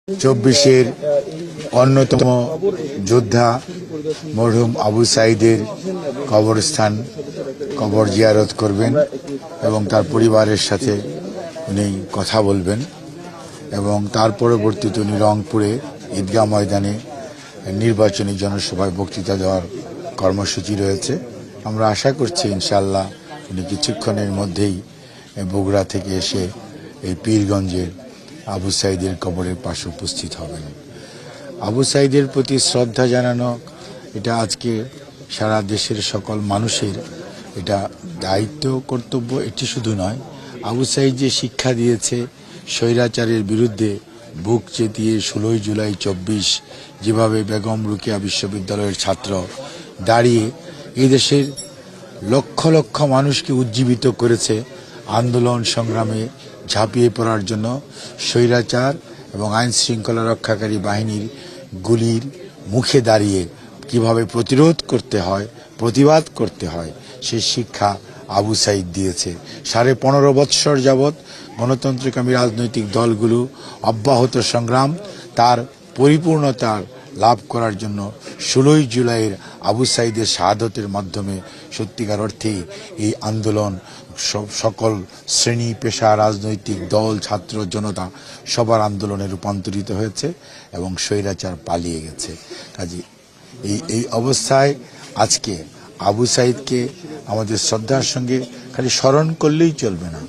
চব্বিশের অন্যতম যোদ্ধা মরহুম আবু সাঈদের কবরস্থান কবর জিয়ারত করবেন এবং তার পরিবারের সাথে উনি কথা বলবেন এবং তার পরবর্তীতে উনি রংপুরে ঈদগাহ ময়দানে নির্বাচনী জনসভায় বক্তৃতা দেওয়ার কর্মসূচি রয়েছে। আমরা আশা করছি ইনশাআল্লাহ উনি কিছুক্ষণের মধ্যেই বগুড়া থেকে এসে এই পীরগঞ্জের আবু সাঈদের কবরের পাশে উপস্থিত হবেন। আবু সাঈদের প্রতি শ্রদ্ধা জানানো এটা আজকে সারা দেশের সকল মানুষের এটা দায়িত্ব কর্তব্য। এটি শুধু নয়, আবু সাঈদ যে শিক্ষা দিয়েছে স্বৈরাচারের বিরুদ্ধে বুক চেতিয়ে 16 জুলাই 24 যেভাবে বেগম রোকেয়া বিশ্ববিদ্যালয়ের ছাত্র দাঁড়িয়ে এই দেশের লক্ষ লক্ষ মানুষকে উজ্জীবিত করেছে আন্দোলন সংগ্রামে ঝাঁপিয়ে পড়ার জন্য, স্বৈরাচার এবং আইন শৃঙ্খলা রক্ষাকারী বাহিনীর গুলির মুখে দাঁড়িয়ে কিভাবে প্রতিরোধ করতে হয়, প্রতিবাদ করতে হয়, সেই শিক্ষা আবু সাঈদ দিয়েছে। 15.5 বৎসর যাবৎ গণতন্ত্রকামী রাজনৈতিক দলগুলো অব্যাহত সংগ্রাম তার পরিপূর্ণতার লাভ করার জন্য 16 জুলাইয়ের আবু সাঈদের শাহাদতের মাধ্যমে সত্যিকার অর্থে এই আন্দোলন সকল শ্রেণী পেশা রাজনৈতিক দল ছাত্র জনতা সবার আন্দোলনে রূপান্তরিত হয়েছে এবং স্বৈরাচার পালিয়ে গেছে। কাজে এই অবস্থায় আজকে আবু সাঈদকে আমাদের শ্রদ্ধার সঙ্গে খালি স্মরণ করলেই চলবে না,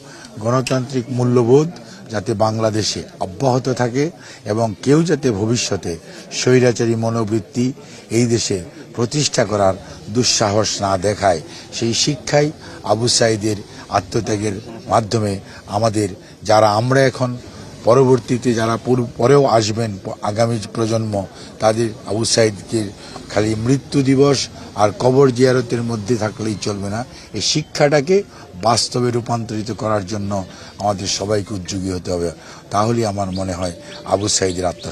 গণতান্ত্রিক মূল্যবোধ যাতে বাংলাদেশে অব্যাহত থাকে এবং কেউ যাতে ভবিষ্যতে স্বৈরাচারী মনোবৃত্তি এই দেশে প্রতিষ্ঠা করার দুঃসাহস না দেখায়, সেই শিক্ষাই আবু সাঈদের আত্মত্যাগের মাধ্যমে আমাদের যারা আমরা এখন পরবর্তীতে যারা পরেও আসবেন আগামী প্রজন্ম তাদের আবু সাঈদকে খালি মৃত্যু দিবস আর কবর জিয়ারতের মধ্যে থাকলেই চলবে না, এই শিক্ষাটাকে বাস্তবে রূপান্তরিত করার জন্য আমাদের সবাইকে উদ্যোগী হতে হবে। তাহলে আমার মনে হয় আবু সাঈদের আত্মা